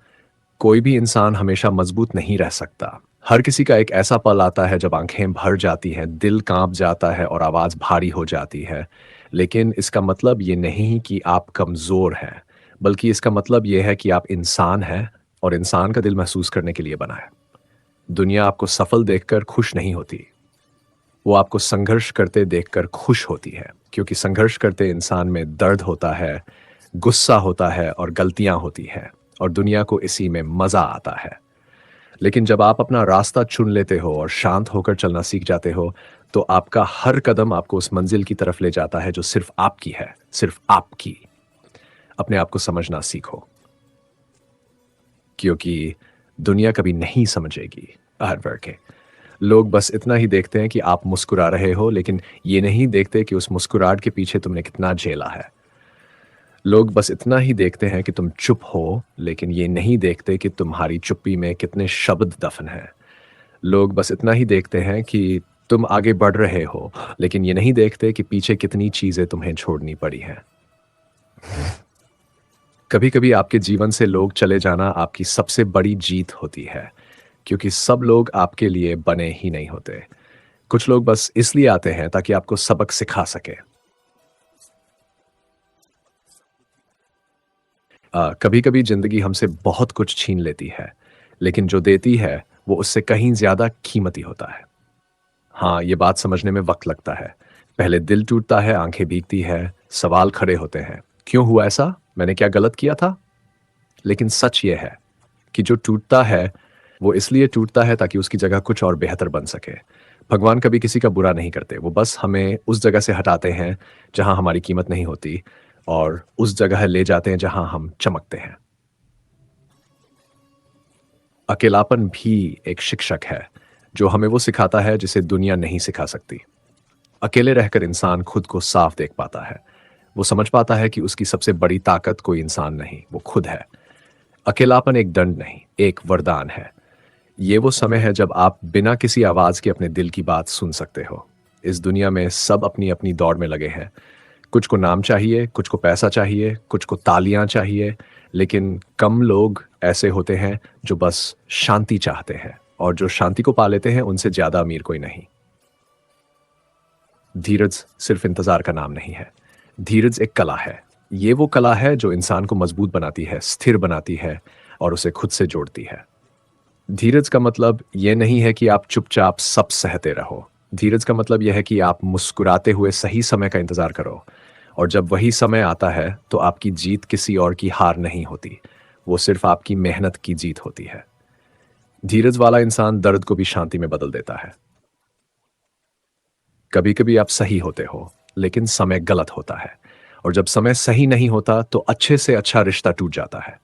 कोई भी इंसान हमेशा मजबूत नहीं रह सकता। हर किसी का एक ऐसा पल आता है जब आंखें भर जाती हैं, दिल कांप जाता है और आवाज भारी हो जाती है। लेकिन इसका मतलब ये नहीं कि आप कमजोर हैं, बल्कि इसका मतलब ये है कि आप इंसान हैं और इंसान का दिल महसूस करने के लिए बना है। दुनिया आपको सफल देखकर खुश नहीं होती, वो आपको संघर्ष करते देखकर खुश होती है, क्योंकि संघर्ष करते इंसान में दर्द होता है, गुस्सा होता है और गलतियां होती है, और दुनिया को इसी में मजा आता है। लेकिन जब आप अपना रास्ता चुन लेते हो और शांत होकर चलना सीख जाते हो, तो आपका हर कदम आपको उस मंजिल की तरफ ले जाता है जो सिर्फ आपकी है, सिर्फ आपकी। अपने आप को समझना सीखो, क्योंकि दुनिया कभी नहीं समझेगी। हर वर्ग के लोग बस इतना ही देखते हैं कि आप मुस्कुरा रहे हो, लेकिन ये नहीं देखते कि उस मुस्कुराहट के पीछे तुमने कितना झेला है। लोग बस इतना ही देखते हैं कि तुम चुप हो, लेकिन ये नहीं देखते कि तुम्हारी चुप्पी में कितने शब्द दफन हैं। लोग बस इतना ही देखते हैं कि तुम आगे बढ़ रहे हो, लेकिन ये नहीं देखते कि पीछे कितनी चीजें तुम्हें छोड़नी पड़ी हैं। कभी कभी आपके जीवन से लोग चले जाना आपकी सबसे बड़ी जीत होती है, क्योंकि सब लोग आपके लिए बने ही नहीं होते। कुछ लोग बस इसलिए आते हैं ताकि आपको सबक सिखा सके। कभी कभी जिंदगी हमसे बहुत कुछ छीन लेती है, लेकिन जो देती है वो उससे कहीं ज्यादा कीमती होता है। हाँ, ये बात समझने में वक्त लगता है। पहले दिल टूटता है, आंखें भीगती है, सवाल खड़े होते हैं, क्यों हुआ ऐसा, मैंने क्या गलत किया था। लेकिन सच ये है कि जो टूटता है वो इसलिए टूटता है ताकि उसकी जगह कुछ और बेहतर बन सके। भगवान कभी किसी का बुरा नहीं करते, वो बस हमें उस जगह से हटाते हैं जहां हमारी कीमत नहीं होती और उस जगह ले जाते हैं जहां हम चमकते हैं। अकेलापन भी एक शिक्षक है जो हमें वो सिखाता है जिसे दुनिया नहीं सिखा सकती। अकेले रहकर इंसान खुद को साफ देख पाता है। वो समझ पाता है कि उसकी सबसे बड़ी ताकत कोई इंसान नहीं, वो खुद है। अकेलापन एक दंड नहीं, एक वरदान है। ये वो समय है जब आप बिना किसी आवाज के अपने दिल की बात सुन सकते हो। इस दुनिया में सब अपनी अपनी दौड़ में लगे हैं। कुछ को नाम चाहिए, कुछ को पैसा चाहिए, कुछ को तालियां चाहिए, लेकिन कम लोग ऐसे होते हैं जो बस शांति चाहते हैं, और जो शांति को पा लेते हैं उनसे ज्यादा अमीर कोई नहीं। धीरज सिर्फ इंतजार का नाम नहीं है, धीरज एक कला है। ये वो कला है जो इंसान को मजबूत बनाती है, स्थिर बनाती है और उसे खुद से जोड़ती है। धीरज का मतलब यह नहीं है कि आप चुपचाप सब सहते रहो। धीरज का मतलब यह है कि आप मुस्कुराते हुए सही समय का इंतजार करो, और जब वही समय आता है तो आपकी जीत किसी और की हार नहीं होती, वो सिर्फ आपकी मेहनत की जीत होती है। धीरज वाला इंसान दर्द को भी शांति में बदल देता है। कभी कभी आप सही होते हो, लेकिन समय गलत होता है, और जब समय सही नहीं होता तो अच्छे से अच्छा रिश्ता टूट जाता है,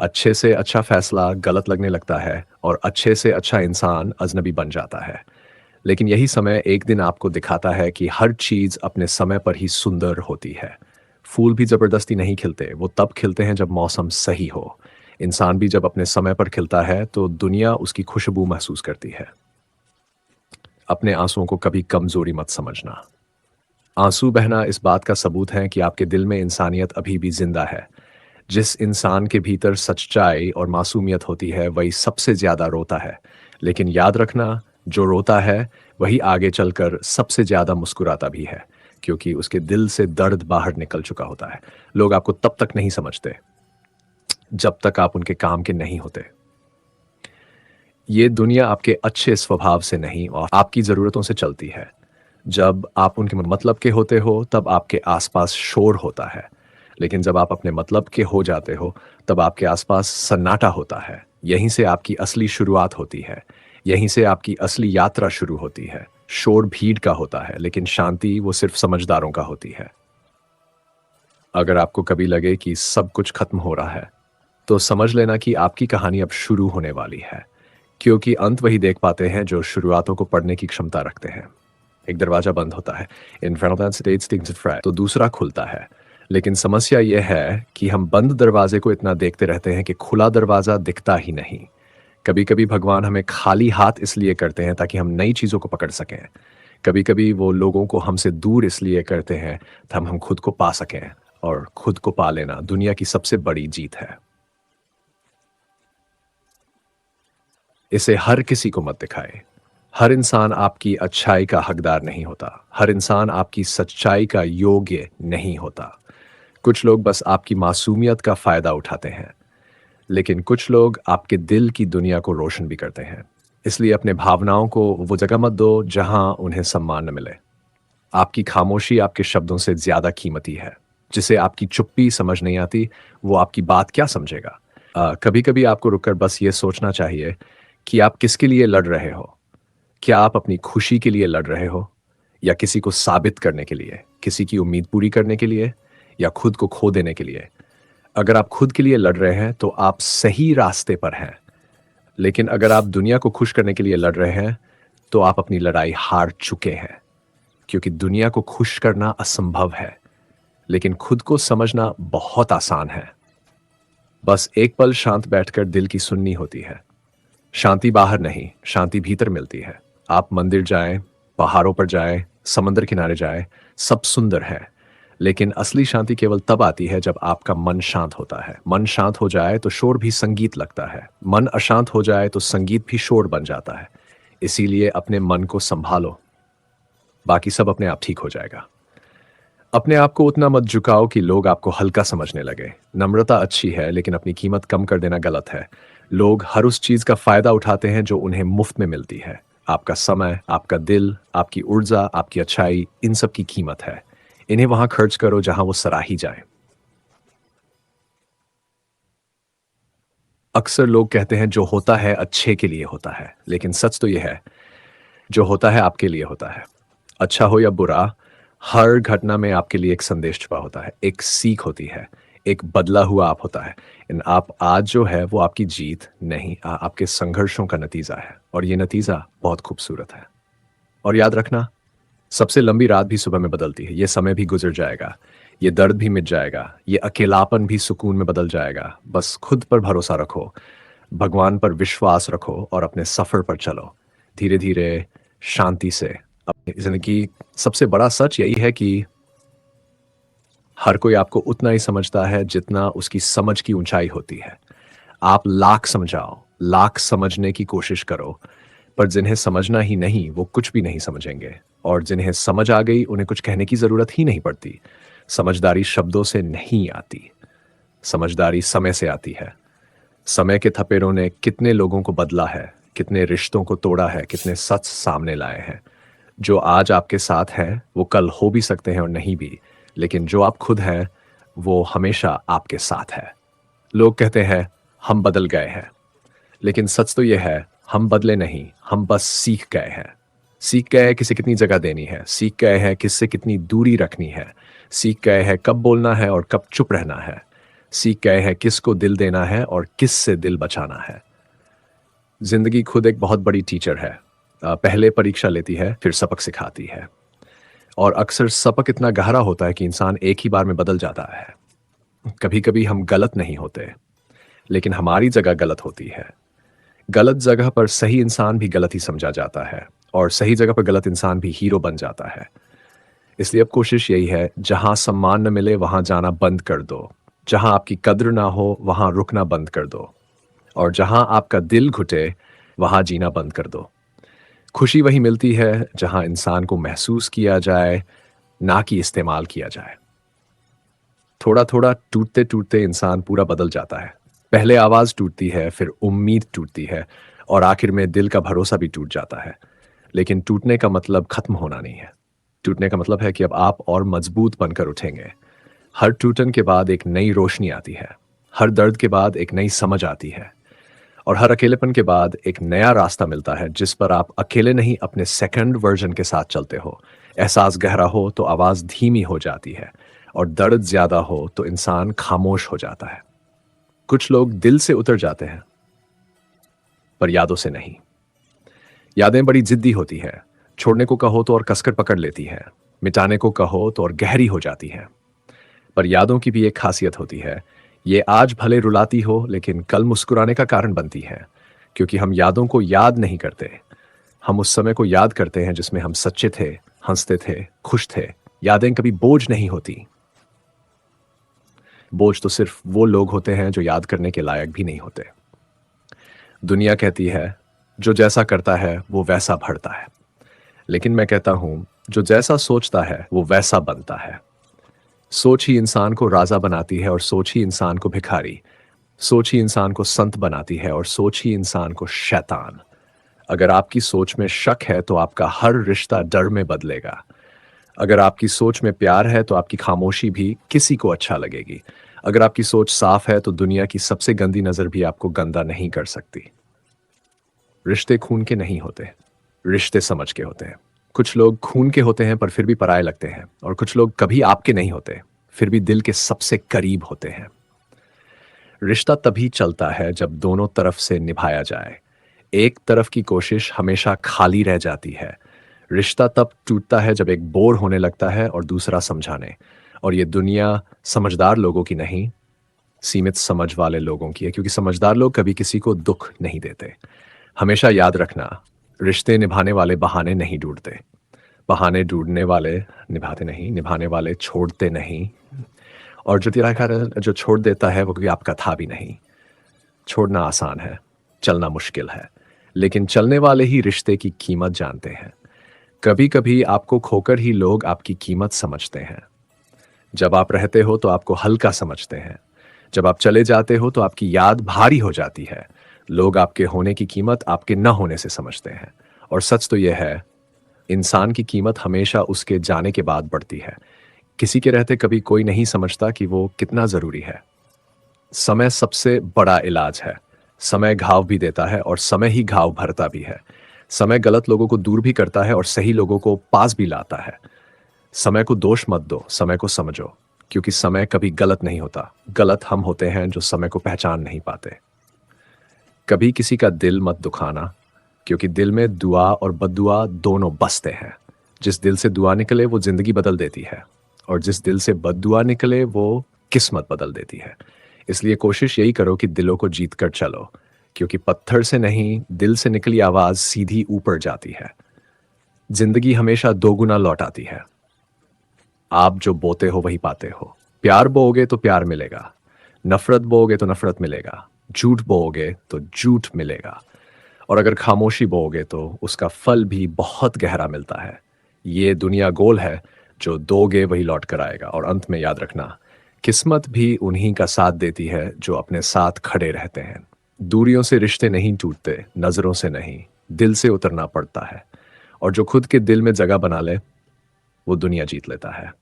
अच्छे से अच्छा फैसला गलत लगने लगता है, और अच्छे से अच्छा इंसान अजनबी बन जाता है। लेकिन यही समय एक दिन आपको दिखाता है कि हर चीज़ अपने समय पर ही सुंदर होती है। फूल भी ज़बरदस्ती नहीं खिलते, वो तब खिलते हैं जब मौसम सही हो। इंसान भी जब अपने समय पर खिलता है, तो दुनिया उसकी खुशबू महसूस करती है। अपने आँसुओं को कभी कमज़ोरी मत समझना। आँसू बहना इस बात का सबूत है कि आपके दिल में इंसानियत अभी भी ज़िंदा है। जिस इंसान के भीतर सच्चाई और मासूमियत होती है, वही सबसे ज़्यादा रोता है। लेकिन याद रखना, जो रोता है, वही आगे चलकर सबसे ज़्यादा मुस्कुराता भी है, क्योंकि उसके दिल से दर्द बाहर निकल चुका होता है। लोग आपको तब तक नहीं समझते, जब तक आप उनके काम के नहीं होते। ये दुनिया आपके अच्छे स्वभाव से नहीं और आपकी ज़रूरतों से चलती है। जब आप उनके मतलब के होते हो, तब आपके आसपास शोर होता है। लेकिन जब आप अपने मतलब के हो जाते हो, तब आपके आसपास सन्नाटा होता है। यहीं से आपकी असली शुरुआत होती है। यहीं से आपकी असली यात्रा शुरू होती है। शोर भीड़ का होता है, लेकिन शांति वो सिर्फ समझदारों का होती है। अगर आपको कभी लगे कि सब कुछ खत्म हो रहा है, तो समझ लेना कि आपकी कहानी अब शुरू होने वाली है। क्योंकि अंत वही देख पाते हैं जो शुरुआतों को पढ़ने की क्षमता रखते हैं। एक दरवाजा बंद होता है, in front of that stings fry, तो दूसरा खुलता है। लेकिन समस्या यह है कि हम बंद दरवाजे को इतना देखते रहते हैं कि खुला दरवाजा दिखता ही नहीं। कभी कभी भगवान हमें खाली हाथ इसलिए करते हैं ताकि हम नई चीज़ों को पकड़ सकें। कभी कभी वो लोगों को हमसे दूर इसलिए करते हैं ताकि हम खुद को पा सकें, और खुद को पा लेना दुनिया की सबसे बड़ी जीत है। इसे हर किसी को मत दिखाए। हर इंसान आपकी अच्छाई का हकदार नहीं होता। हर इंसान आपकी सच्चाई का योग्य नहीं होता। कुछ लोग बस आपकी मासूमियत का फ़ायदा उठाते हैं, लेकिन कुछ लोग आपके दिल की दुनिया को रोशन भी करते हैं। इसलिए अपने भावनाओं को वो जगह मत दो जहां उन्हें सम्मान न मिले। आपकी खामोशी आपके शब्दों से ज़्यादा कीमती है। जिसे आपकी चुप्पी समझ नहीं आती, वो आपकी बात क्या समझेगा? कभी कभी आपको रुककर बस ये सोचना चाहिए कि आप किसके लिए लड़ रहे हो। क्या आप अपनी खुशी के लिए लड़ रहे हो, या किसी को साबित करने के लिए, किसी की उम्मीद पूरी करने के लिए, या खुद को खो देने के लिए? अगर आप खुद के लिए लड़ रहे हैं तो आप सही रास्ते पर हैं। लेकिन अगर आप दुनिया को खुश करने के लिए लड़ रहे हैं, तो आप अपनी लड़ाई हार चुके हैं। क्योंकि दुनिया को खुश करना असंभव है, लेकिन खुद को समझना बहुत आसान है। बस एक पल शांत बैठकर दिल की सुननी होती है। शांति बाहर नहीं, शांति भीतर मिलती है। आप मंदिर जाएं, पहाड़ों पर जाएं, समंदर किनारे जाएं, सब सुंदर है। लेकिन असली शांति केवल तब आती है जब आपका मन शांत होता है। मन शांत हो जाए तो शोर भी संगीत लगता है। मन अशांत हो जाए तो संगीत भी शोर बन जाता है। इसीलिए अपने मन को संभालो, बाकी सब अपने आप ठीक हो जाएगा। अपने आप को उतना मत झुकाओ कि लोग आपको हल्का समझने लगे। नम्रता अच्छी है, लेकिन अपनी कीमत कम कर देना गलत है। लोग हर उस चीज का फायदा उठाते हैं जो उन्हें मुफ्त में मिलती है। आपका समय, आपका दिल, आपकी ऊर्जा, आपकी अच्छाई, इन सब की कीमत है। इन्हें वहां खर्च करो जहां वो सराही जाए। अक्सर लोग कहते हैं जो होता है अच्छे के लिए होता है, लेकिन सच तो यह है, जो होता है आपके लिए होता है। अच्छा हो या बुरा, हर घटना में आपके लिए एक संदेश छुपा होता है, एक सीख होती है, एक बदला हुआ आप होता है। इन आप आज जो है वो आपकी जीत नहीं, आपके संघर्षों का नतीजा है, और ये नतीजा बहुत खूबसूरत है। और याद रखना, सबसे लंबी रात भी सुबह में बदलती है। ये समय भी गुजर जाएगा, ये दर्द भी मिट जाएगा, ये अकेलापन भी सुकून में बदल जाएगा। बस खुद पर भरोसा रखो, भगवान पर विश्वास रखो, और अपने सफर पर चलो धीरे धीरे, शांति से। अपनी जिंदगी सबसे बड़ा सच यही है कि हर कोई आपको उतना ही समझता है जितना उसकी समझ की ऊंचाई होती है। आप लाख समझाओ, लाख समझने की कोशिश करो, पर जिन्हें समझना ही नहीं वो कुछ भी नहीं समझेंगे। और जिन्हें समझ आ गई उन्हें कुछ कहने की जरूरत ही नहीं पड़ती। समझदारी शब्दों से नहीं आती, समझदारी समय से आती है। समय के थपेड़ों ने कितने लोगों को बदला है, कितने रिश्तों को तोड़ा है, कितने सच सामने लाए हैं। जो आज आपके साथ हैं वो कल हो भी सकते हैं और नहीं भी, लेकिन जो आप खुद हैं वो हमेशा आपके साथ है। लोग कहते हैं हम बदल गए हैं, लेकिन सच तो यह है, हम बदले नहीं, हम बस सीख गए हैं। सीख गए हैं किसे कितनी जगह देनी है, सीख गए हैं किससे कितनी दूरी रखनी है, सीख गए हैं कब बोलना है और कब चुप रहना है, सीख गए हैं किसको दिल देना है और किस से दिल बचाना है। जिंदगी खुद एक बहुत बड़ी टीचर है। पहले परीक्षा लेती है, फिर सबक सिखाती है। और अक्सर सबक इतना गहरा होता है कि इंसान एक ही बार में बदल जाता है। कभी कभी हम गलत नहीं होते, लेकिन हमारी जगह गलत होती है। गलत जगह पर सही इंसान भी गलत ही समझा जाता है, और सही जगह पर गलत इंसान भी हीरो बन जाता है। इसलिए अब कोशिश यही है, जहां सम्मान न मिले वहां जाना बंद कर दो। जहां आपकी कद्र ना हो वहां रुकना बंद कर दो। और जहां आपका दिल घुटे वहां जीना बंद कर दो। खुशी वही मिलती है जहां इंसान को महसूस किया जाए, ना कि इस्तेमाल किया जाए। थोड़ा थोड़ा टूटते टूटते इंसान पूरा बदल जाता है। पहले आवाज टूटती है, फिर उम्मीद टूटती है, और आखिर में दिल का भरोसा भी टूट जाता है। लेकिन टूटने का मतलब खत्म होना नहीं है। टूटने का मतलब है कि अब आप और मजबूत बनकर उठेंगे। हर टूटन के बाद एक नई रोशनी आती है। हर दर्द के बाद एक नई समझ आती है। और हर अकेलेपन के बाद एक नया रास्ता मिलता है, जिस पर आप अकेले नहीं अपने सेकंड वर्जन के साथ चलते हो। एहसास गहरा हो तो आवाज धीमी हो जाती है, और दर्द ज्यादा हो तो इंसान खामोश हो जाता है। कुछ लोग दिल से उतर जाते हैं, पर यादों से नहीं। यादें बड़ी जिद्दी होती है। छोड़ने को कहो तो और कसकर पकड़ लेती है। मिटाने को कहो तो और गहरी हो जाती है। पर यादों की भी एक खासियत होती है। ये आज भले रुलाती हो, लेकिन कल मुस्कुराने का कारण बनती है। क्योंकि हम यादों को याद नहीं करते, हम उस समय को याद करते हैं जिसमें हम सच्चे थे, हंसते थे, खुश थे। यादें कभी बोझ नहीं होती। बोझ तो सिर्फ वो लोग होते हैं जो याद करने के लायक भी नहीं होते। दुनिया कहती है, जो जैसा करता है वो वैसा भरता है। लेकिन मैं कहता हूं, जो जैसा सोचता है वो वैसा बनता है। सोच ही इंसान को राजा बनाती है, और सोच ही इंसान को भिखारी। सोच ही इंसान को संत बनाती है, और सोच ही इंसान को शैतान। अगर आपकी सोच में शक है तो आपका हर रिश्ता डर में बदलेगा। अगर आपकी सोच में प्यार है तो आपकी खामोशी भी किसी को अच्छा लगेगी। अगर आपकी सोच साफ है तो दुनिया की सबसे गंदी नजर भी आपको गंदा नहीं कर सकती। रिश्ते खून के नहीं होते, रिश्ते समझ के होते हैं। कुछ लोग खून के होते हैं पर फिर भी पराये लगते हैं, और कुछ लोग कभी आपके नहीं होते, फिर भी दिल के सबसे करीब होते हैं। रिश्ता तभी चलता है जब दोनों तरफ से निभाया जाए। एक तरफ की कोशिश हमेशा खाली रह जाती है। रिश्ता तब टूटता है जब एक बोर होने लगता है और दूसरा समझाने। और ये दुनिया समझदार लोगों की नहीं, सीमित समझ वाले लोगों की है, क्योंकि समझदार लोग कभी किसी को दुख नहीं देते। हमेशा याद रखना, रिश्ते निभाने वाले बहाने नहीं ढूंढते। बहाने ढूंढने वाले निभाते नहीं, निभाने वाले छोड़ते नहीं। और जो तेरा कारण जो छोड़ देता है वो कोई आपका था भी नहीं। छोड़ना आसान है, चलना मुश्किल है। लेकिन चलने वाले ही रिश्ते की कीमत जानते हैं। कभी कभी आपको खोकर ही लोग आपकी कीमत समझते हैं। जब आप रहते हो तो आपको हल्का समझते हैं। जब आप चले जाते हो तो आपकी याद भारी हो जाती है। लोग आपके होने की कीमत आपके न होने से समझते हैं। और सच तो यह है, इंसान की कीमत हमेशा उसके जाने के बाद बढ़ती है। किसी के रहते कभी कोई नहीं समझता कि वो कितना जरूरी है। समय सबसे बड़ा इलाज है। समय घाव भी देता है, और समय ही घाव भरता भी है। समय गलत लोगों को दूर भी करता है और सही लोगों को पास भी लाता है। समय को दोष मत दो, समय को समझो। क्योंकि समय कभी गलत नहीं होता, गलत हम होते हैं जो समय को पहचान नहीं पाते। कभी किसी का दिल मत दुखाना, क्योंकि दिल में दुआ और बद्दुआ दोनों बसते हैं। जिस दिल से दुआ निकले वो जिंदगी बदल देती है, और जिस दिल से बद्दुआ निकले वो किस्मत बदल देती है। इसलिए कोशिश यही करो कि दिलों को जीत कर चलो, क्योंकि पत्थर से नहीं, दिल से निकली आवाज सीधी ऊपर जाती है। जिंदगी हमेशा दोगुना लौट आती है। आप जो बोते हो वही पाते हो। प्यार बोओगे तो प्यार मिलेगा, नफरत बोओगे तो नफरत मिलेगा, झूठ बोओगे तो झूठ मिलेगा, और अगर खामोशी बोओगे तो उसका फल भी बहुत गहरा मिलता है। ये दुनिया गोल है, जो दोगे वही लौट कर आएगा। और अंत में याद रखना, किस्मत भी उन्हीं का साथ देती है जो अपने साथ खड़े रहते हैं। दूरियों से रिश्ते नहीं टूटते, नजरों से नहीं, दिल से उतरना पड़ता है। और जो खुद के दिल में जगह बना ले, वो दुनिया जीत लेता है।